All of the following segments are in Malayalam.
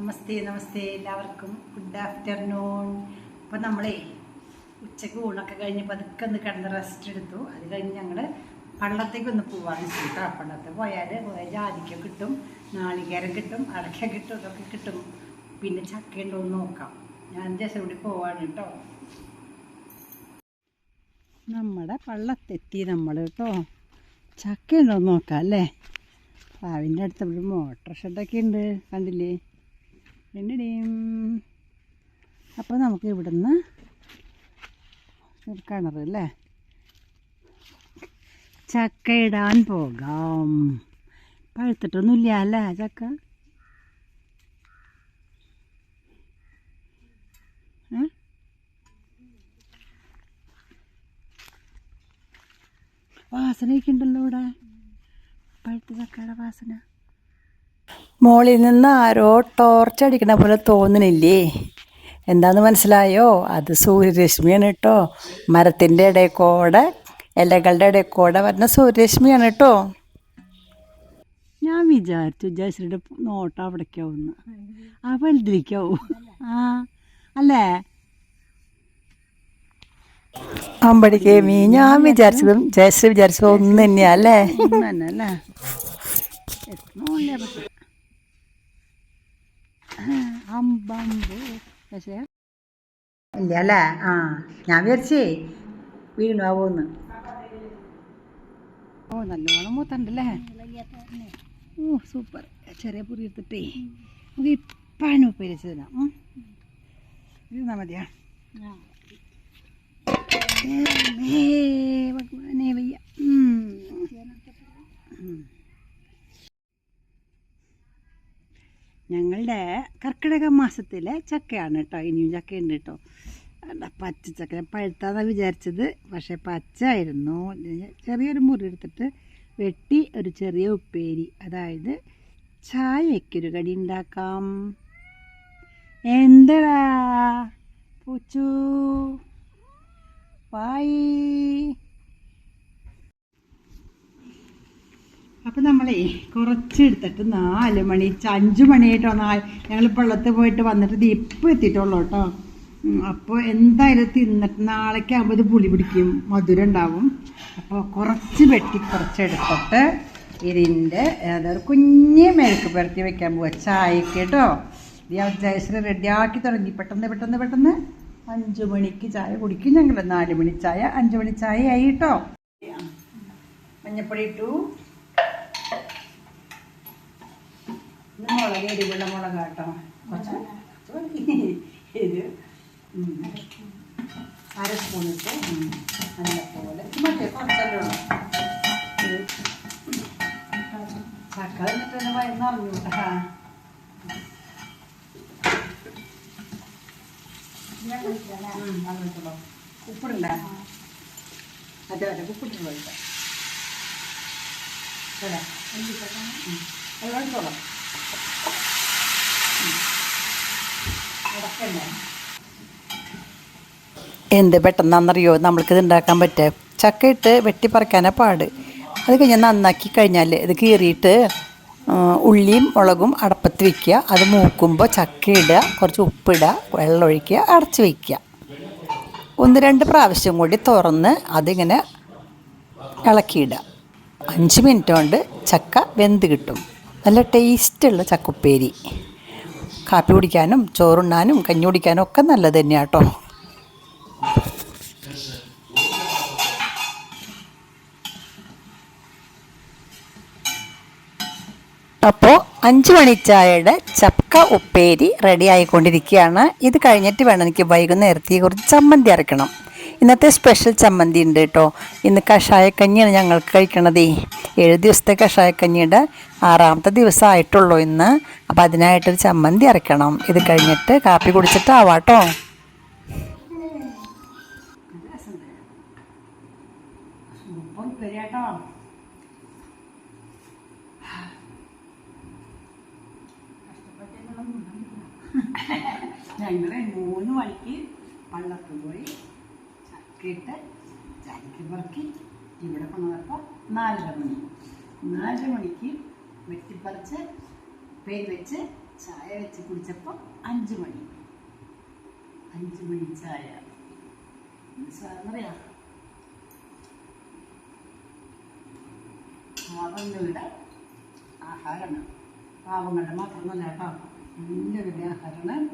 നമസ്തേ നമസ്തേ എല്ലാവർക്കും ഗുഡ് ആഫ്റ്റർനൂൺ. അപ്പോൾ നമ്മളെ ഉച്ചയ്ക്ക് ഊണൊക്കെ കഴിഞ്ഞ് പതുക്കെ ഒന്ന് കിടന്ന് റെസ്റ്റ് എടുത്തു. അത് കഴിഞ്ഞ് ഞങ്ങൾ പള്ളത്തേക്കൊന്ന് പോവാന്ന് വെച്ചിട്ടാ. പള്ളത്തിൽ പോയാൽ ജാതിക്ക കിട്ടും, നാളികേരം കിട്ടും, അടയ്ക്ക കിട്ടും, ഇതൊക്കെ കിട്ടും. പിന്നെ ചക്ക ഉണ്ടോ എന്ന് നോക്കാം. ഞാൻ ജസ്റ്റ് കൂടി പോവാണ് കേട്ടോ. നമ്മുടെ പള്ളത്തെത്തി നമ്മൾ കേട്ടോ. ചക്ക ഉണ്ടോ എന്ന് നോക്കാം അല്ലേ. പ്ലാവിൻ്റെ അടുത്ത് ഒരു മോട്ടർ ഷെഡൊക്കെ ഉണ്ട്, കണ്ടില്ലേ എന്നടേയും. അപ്പോൾ നമുക്ക് ഇവിടുന്ന് കിണറല്ലേ ചക്ക ഇടാൻ പോകാം. പഴുത്തിട്ടൊന്നുമില്ല അല്ലേ ചക്ക. വാസനയൊക്കെ ഉണ്ടല്ലോ ഇവിടെ, പഴുത്ത ചക്കയുടെ വാസന. മോളിൽ നിന്ന് ആരോ ടോർച്ച് അടിക്കണ പോലെ തോന്നണില്ലേ? എന്താന്ന് മനസ്സിലായോ? അത് സൂര്യരശ്മിയാണ് കേട്ടോ. മരത്തിൻ്റെ ഇടയിൽ കൂടെ, ഇലകളുടെ ഇടയിൽ കൂടെ വരുന്ന സൂര്യരശ്മിയാണ് കേട്ടോ. ഞാൻ വിചാരിച്ചു ജയശ്രീയുടെ നോട്ടം അവിടേക്കാവുന്ന, ആ വലുതിരിക്കാവും. അല്ലേ അമ്പടിക്കേമി? ഞാൻ വിചാരിച്ചതും ജയശ്രീ വിചാരിച്ചതും ഒന്ന് തന്നെയാ അല്ലേ? തന്നെ അല്ലേ. പക്ഷേ ഇല്ല അല്ലേ. ഞാൻ വിചാരിച്ചേ വീണു ആവോന്ന്. നല്ലോണം മൂത്തണ്ടല്ലേ. സൂപ്പർ. ചെറിയ പുരി എടുത്തിട്ടേ നമുക്ക് ഇപ്പാണ് ഉപ്പേരിച്ച് തരാം. ഇരുന്നാ മതിയാ. വയ്യ. ഞങ്ങളുടെ കർക്കിടക മാസത്തിലെ ചക്കയാണ് കേട്ടോ. ഇനിയും ചക്കയുണ്ട് കേട്ടോ. പച്ച ചക്ക പഴുത്താന്നാണ് വിചാരിച്ചത്, പക്ഷേ പച്ചയായിരുന്നു. ചെറിയൊരു മുറി എടുത്തിട്ട് വെട്ടി ഒരു ചെറിയ ഉപ്പേരി, അതായത് ചായക്കൊരു കടി ഉണ്ടാക്കാം. എന്തടാ പൂച്ചു പായി. അപ്പം നമ്മളേ കുറച്ച് എടുത്തിട്ട് 4 മണി 5 മണിയായിട്ടോ. ഞങ്ങൾ വെള്ളത്തിൽ പോയിട്ട് വന്നിട്ട് ഇപ്പം എത്തിയിട്ടുള്ളൂ കേട്ടോ. അപ്പോൾ എന്തായാലും തിന്നിട്ട് നാളേക്കാകുമ്പോൾ ഇത് പുളി പിടിക്കും, മധുരം ഉണ്ടാവും. അപ്പോൾ കുറച്ച് വെട്ടി കുറച്ചെടുത്തിട്ട് ഇതിൻ്റെ അതൊരു കുഞ്ഞ് മെഴുക്ക് പുരട്ടി വെക്കാൻ പോവുക ചായക്ക് കേട്ടോ. ജയശ്രീ റെഡിയാക്കി തുടങ്ങി. പെട്ടെന്ന് 5 മണിക്ക് ചായ കുടിക്കും ഞങ്ങൾ. 4 മണി ചായ 5 മണി ചായ ആയി കേട്ടോ. മഞ്ഞപ്പൊടി ഇട്ടു. മുളക് എരിവുള്ള മുളക് കേട്ടോ. എരിവ് 1/2 സ്പൂൺ ഇട്ട് നല്ലപോലെ മറ്റേ കുറച്ചല്ലേ ഉള്ളൂ. ചക്ക എന്നിട്ട് തന്നെ വയറിഞ്ഞറിഞ്ഞു കേട്ടാ. ഉപ്പിടണ്ട. അതെ ഉപ്പിട്ടുള്ളൂ കേട്ടോ. വെള്ളത്തോളം എന്ത് പെട്ടെന്നാണെന്നറിയോ നമ്മൾക്കിത് ഉണ്ടാക്കാൻ പറ്റുക. ചക്ക ഇട്ട് വെട്ടിപ്പറിക്കാനാ പാട്. അത് കഴിഞ്ഞാൽ നന്നാക്കി കഴിഞ്ഞാൽ ഇത് കീറിയിട്ട് ഉള്ളിയും മുളകും അടപ്പത്ത് വയ്ക്കുക. അത് മൂക്കുമ്പോൾ ചക്ക ഇടുക, കുറച്ച് ഉപ്പിടുക, വെള്ളം ഒഴിക്കുക, അടച്ച് വയ്ക്കുക. 1-2 പ്രാവശ്യം കൂടി തുറന്ന് അതിങ്ങനെ ഇളക്കിയിടുക. 5 മിനിറ്റ് കൊണ്ട് ചക്ക വെന്ത് കിട്ടും. നല്ല ടേസ്റ്റുള്ള ചക്കുപ്പേരി. കാപ്പി കുടിക്കാനും ചോറുണ്ണാനും കഞ്ഞി കുടിക്കാനും ഒക്കെ നല്ലത് തന്നെയാണ് കേട്ടോ. അപ്പോൾ 5 മണിച്ചായയുടെ ചക്ക ഉപ്പേരി റെഡി ആയിക്കൊണ്ടിരിക്കുകയാണ്. ഇത് കഴിഞ്ഞിട്ട് വേണം എനിക്ക് വൈകുന്നേരത്തെ കുറച്ച് ചമ്മന്തി അരക്കണം. ഇന്നത്തെ സ്പെഷ്യൽ ചമ്മന്തി ഉണ്ട് കേട്ടോ. ഇന്ന് കഷായക്കഞ്ഞിയാണ് ഞങ്ങൾക്ക് കഴിക്കണതേ. 7 ദിവസത്തെ കഷായക്കഞ്ഞിയുടെ 6ാമത്തെ ദിവസമായിട്ടുള്ളൂ ഇന്ന്. അപ്പോൾ അതിനായിട്ടൊരു ചമ്മന്തി അരക്കണം. ഇത് കഴിഞ്ഞിട്ട് കാപ്പി കുടിച്ചിട്ടാവാട്ടോ. ഞങ്ങൾ 3 മണിക്ക് പള്ളത്ത് പോയി ചക്കയിട്ട് ചായക്ക് പറക്കി ഇവിടെ കൊണ്ടുവന്നപ്പോൾ 4:30 മണി. 4 മണിക്ക് വെട്ടിപ്പറിച്ച് പേര് വെച്ച് ചായ വെച്ച് കുടിച്ചപ്പോൾ 5 മണി ചായ സാറിനറിയാം. പാവങ്ങളുടെ ആഹാരമാണ്. പാവങ്ങളുടെ മാത്രമൊന്നുമല്ല കേട്ടോ, നല്ലൊരു ആഹാരമാണ്.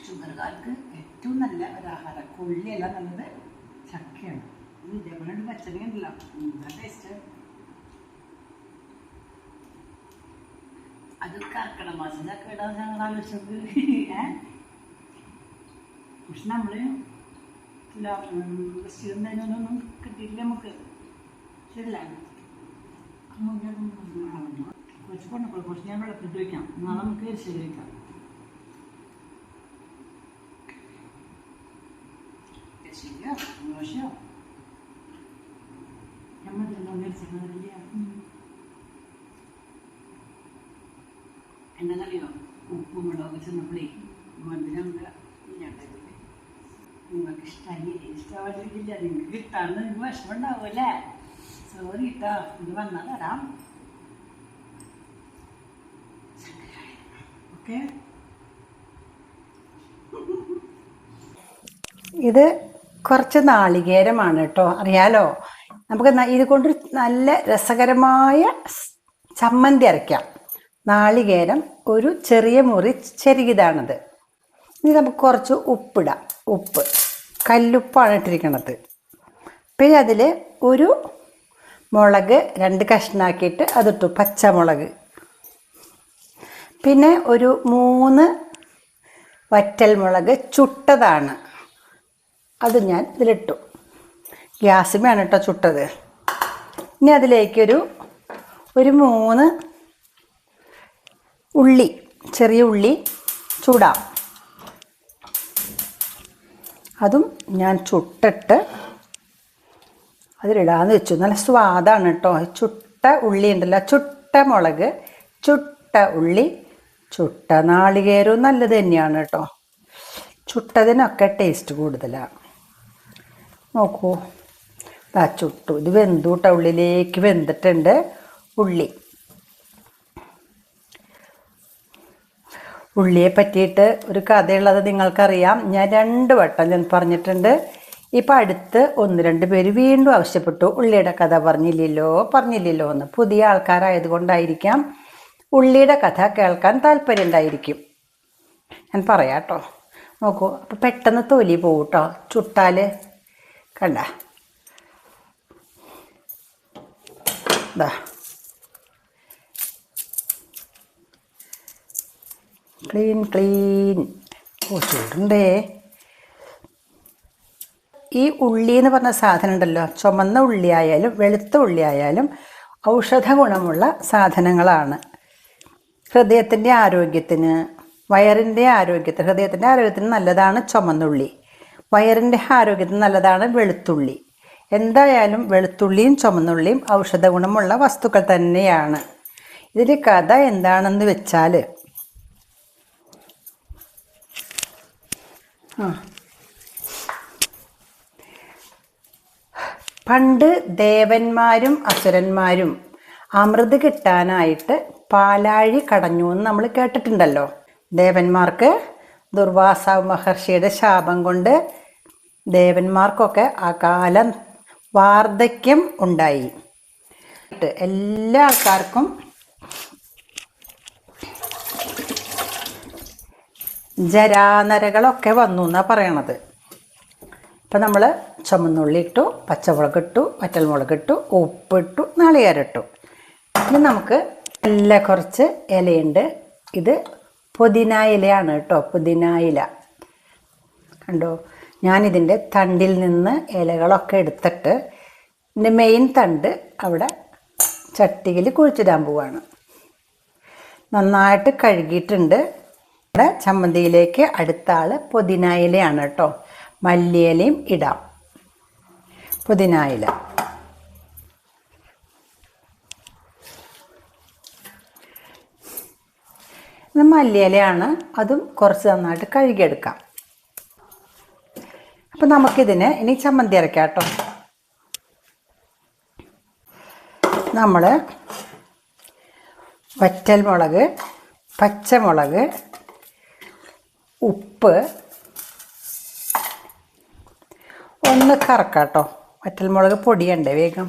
ഷുഗർകാർക്ക് ഏറ്റവും നല്ല ഒരാഹാരം, കൊള്ളിയല്ല നല്ലത്, ചക്കയാണ്. ഇത് ഇതേപോലെ പച്ചടി ഉണ്ടല്ലോ, എന്താ ടേസ്റ്റ്. അത് കർക്കിടക മാസം ചക്ക ഇടാൻ ഞങ്ങൾ ആലോചിച്ചത്. പക്ഷെ നമ്മൾ വൃശ്ചികം കിട്ടിയില്ല നമുക്ക്. ശരിയല്ല, കുറച്ച് കൊണ്ടപ്പോൾ കുറച്ച് ഞാൻ വെള്ളത്തിട്ട് വയ്ക്കാം, നാളെ നമുക്ക് എരിശ്ശേരി വയ്ക്കാം. എരിശ്ശേരിയോ ദോശയോ നമ്മൾ എരിച്ചിരിക്കുന്നില്ല. എന്താണെന്നറിയോ, ഉപ്പും മുളകൊക്കെ ചെന്നപ്പോഴേ മധുരം ഇല്ലാണ്ടായില്ലേ. നിങ്ങൾക്ക് ഇഷ്ടമായില്ലേ? ഇഷ്ടമായിട്ടില്ല, നിങ്ങൾക്ക് കിട്ടാന്ന് നിങ്ങൾക്ക് വിഷമം ഉണ്ടാവുമല്ലേ? സോറി കേട്ടോ, ഇത് വന്നാൽ തരാം. ഓക്കെ, ഇത് കുറച്ച് നാളികേരമാണ് കേട്ടോ, അറിയാലോ. നമുക്ക് ഇത് കൊണ്ട് നല്ല രസകരമായ ചമ്മന്തി അരയ്ക്കാം. നാളികേരം ഒരു ചെറിയ മുറി ചെറുകിതാണത്. ഇനി നമുക്ക് കുറച്ച് ഉപ്പിടാം. ഉപ്പ് കല്ലുപ്പാണ് ഇട്ടിരിക്കണത്. പിന്നെ അതിൽ ഒരു മുളക് 2 കഷ്ണാക്കിയിട്ട് അതിട്ടു, പച്ചമുളക്. പിന്നെ ഒരു 3 വറ്റൽ മുളക് ചുട്ടതാണ്, അത് ഞാൻ ഇതിലിട്ടു. ഗ്യാസിലാണ് കേട്ടോ ചുട്ടത്. ഇനി അതിലേക്കൊരു 3 ഉള്ളി, ചെറിയ ഉള്ളി ചൂടാം. അതും ഞാൻ ചുട്ടിട്ട് അതിലിടാന്ന് വെച്ചു. നല്ല സ്വാദാണ് കേട്ടോ. ചുട്ട ഉള്ളി ഉണ്ടല്ലോ, ചുട്ട മുളക്, ചുട്ട ഉള്ളി, ചുട്ട നാളികേരവും നല്ലത് തന്നെയാണ് കേട്ടോ. ചുട്ടതിനൊക്കെ ടേസ്റ്റ് കൂടുതലാണ്. നോക്കൂ, ചുട്ടു. ഇത് വെന്തൂട്ട, ഉള്ളിലേക്ക് വെന്തിട്ടുണ്ട് ഉള്ളി. ഉള്ളിയെ പറ്റിയിട്ട് ഒരു കഥയുള്ളത് നിങ്ങൾക്കറിയാം. ഞാൻ 2 വട്ടം ഞാൻ പറഞ്ഞിട്ടുണ്ട്. ഇപ്പം അടുത്ത് 1-2 പേര് വീണ്ടും ആവശ്യപ്പെട്ടു, ഉള്ളിയുടെ കഥ പറഞ്ഞില്ലല്ലോ എന്ന്. പുതിയ ആൾക്കാരായതുകൊണ്ടായിരിക്കാം ഉള്ളിയുടെ കഥ കേൾക്കാൻ താല്പര്യം ഉണ്ടായിരിക്കും. ഞാൻ പറയാം കേട്ടോ. നോക്കൂ, അപ്പം പെട്ടെന്ന് തൊലി പോവും കേട്ടോ ചുട്ടാൽ. കണ്ട, ഇതാ ക്ലീൻ. ചൂടുണ്ടേ. ഈ ഉള്ളി എന്ന് പറഞ്ഞ സാധനം ഉണ്ടല്ലോ, ചുമന്ന ഉള്ളി ആയാലും വെളുത്ത ഉള്ളി ആയാലും ഔഷധ ഗുണമുള്ള സാധനങ്ങളാണ്. ഹൃദയത്തിൻ്റെ ആരോഗ്യത്തിന്, വയറിൻ്റെ ആരോഗ്യത്തിന്, ഹൃദയത്തിൻ്റെ ആരോഗ്യത്തിന് നല്ലതാണ് ചുമന്നുള്ളി. വയറിൻ്റെ ആരോഗ്യത്തിന് നല്ലതാണ് വെളുത്തുള്ളി. എന്തായാലും വെളുത്തുള്ളിയും ചുമന്നുള്ളിയും ഔഷധ ഗുണമുള്ള വസ്തുക്കൾ തന്നെയാണ്. ഇതിൻ്റെ കഥ എന്താണെന്ന് വെച്ചാൽ, പണ്ട് ദേവന്മാരും അസുരന്മാരും അമൃത് കിട്ടാനായിട്ട് പാലാഴി കടഞ്ഞു എന്ന് നമ്മൾ കേട്ടിട്ടുണ്ടല്ലോ. ദേവന്മാർക്ക് ദുർവാസ മഹർഷിയുടെ ശാപം കൊണ്ട് ദേവന്മാർക്കൊക്കെ അകാല വാർദ്ധക്യം ഉണ്ടായി. എല്ലാ ആൾക്കാർക്കും ജരാനരകളൊക്കെ വന്നു എന്നാണ് പറയണത്. ഇപ്പം നമ്മൾ ചുമന്നുള്ളി ഇട്ടു, പച്ചമുളക് ഇട്ടു, വറ്റൽമുളക് ഇട്ടു, ഉപ്പിട്ടു, നാളികേരം ഇട്ടു. ഇനി നമുക്ക് നല്ല കുറച്ച് ഇലയുണ്ട്. ഇത് പുതിന ഇലയാണ് കേട്ടോ, പുതിന ഇല. കണ്ടോ, ഞാനിതിൻ്റെ തണ്ടിൽ നിന്ന് ഇലകളൊക്കെ എടുത്തിട്ട് ഇതിൻ്റെ മെയിൻ തണ്ട് അവിടെ ചട്ടിയിൽ കുഴിച്ചിടാൻ പോവാണ്. നന്നായിട്ട് കഴുകിയിട്ടുണ്ട്. ഇവിടെ ചമ്മന്തിയിലേക്ക് അടുത്ത ആൾ പുതിന ഇലയാണ് കേട്ടോ. മല്ലിയിലയും ഇടാം, പുതിന ഇല. ഇത് മല്ലിയിലയാണ്, അതും കുറച്ച് നന്നായിട്ട് കഴുകിയെടുക്കാം. അപ്പം നമുക്കിതിന് ഇനി ചമ്മന്തി അരയ്ക്കാം കേട്ടോ. നമ്മൾ വറ്റൽമുളക്, പച്ചമുളക്, ഉപ്പ്, ഒന്ന് കറക്കാട്ടോ. വറ്റൽമുളക് പൊടിയണ്ടേ വേഗം.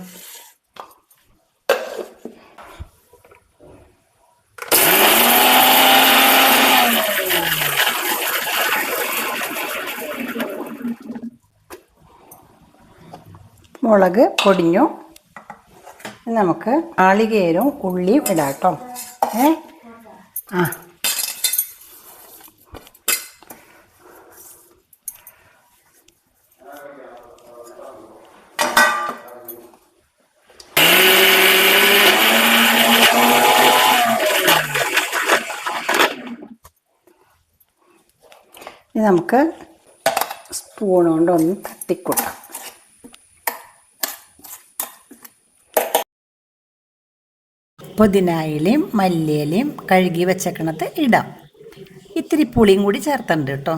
മുളക് പൊടിഞ്ഞു. നമുക്ക് നാളികേരവും ഉള്ളിയും ഇടാം കേട്ടോ. ആ ഇനി നമുക്ക് സ്പൂൺ കൊണ്ട് ഒന്ന് തട്ടിക്കൂട്ടാം. പുതിനയിലയും മല്ലിയിലയും കഴുകി വെച്ചേക്കണത് ഇടാം. ഇത്തിരി പുളിയും കൂടി ചേർത്തുണ്ട് കേട്ടോ.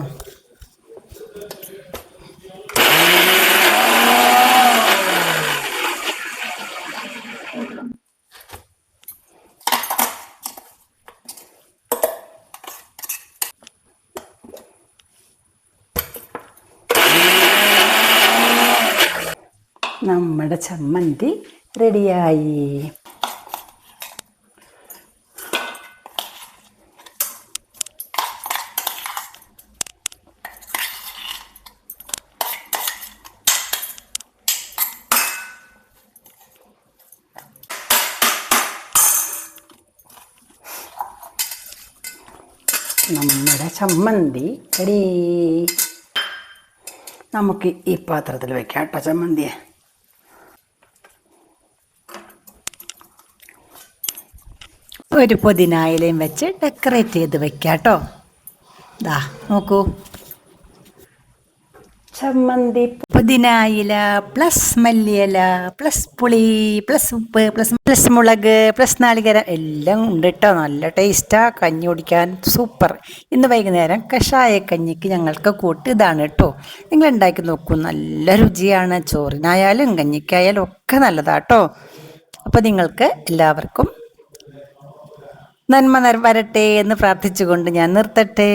നമ്മുടെ ചമ്മന്തി റെഡിയായി. നമ്മുടെ ചമ്മന്തി റെഡി. നമുക്ക് ഈ പാത്രത്തിൽ വെക്കാം കേട്ടോ ചമ്മന്തിയെ. ഒരു പുതിനയിലയും വെച്ച് ഡെക്കറേറ്റ് ചെയ്ത് വെക്കാം കേട്ടോ. ദാ നോക്കൂ, ചമ്മന്തി പുതിനയില പ്ലസ് മല്ലിയില പ്ലസ് പുളി പ്ലസ് ഉപ്പ് പ്ലസ് മുളക് പ്ലസ് നാളികേരം എല്ലാം ഉണ്ട് കേട്ടോ. നല്ല ടേസ്റ്റാണ്. കഞ്ഞി കുടിക്കാൻ സൂപ്പർ. ഇന്ന് വൈകുന്നേരം കഷായ കഞ്ഞിക്ക് ഞങ്ങൾക്ക് കൂട്ട് ഇതാണ് കേട്ടോ. നിങ്ങൾ ഉണ്ടാക്കി നോക്കൂ, നല്ല രുചിയാണ്. ചോറിനായാലും കഞ്ഞിക്കായാലും ഒക്കെ നല്ലതാട്ടോ. അപ്പോൾ നിങ്ങൾക്ക് എല്ലാവർക്കും നന്മ വരട്ടെ എന്ന് പ്രാർത്ഥിച്ചുകൊണ്ട് ഞാൻ നിർത്തട്ടെ.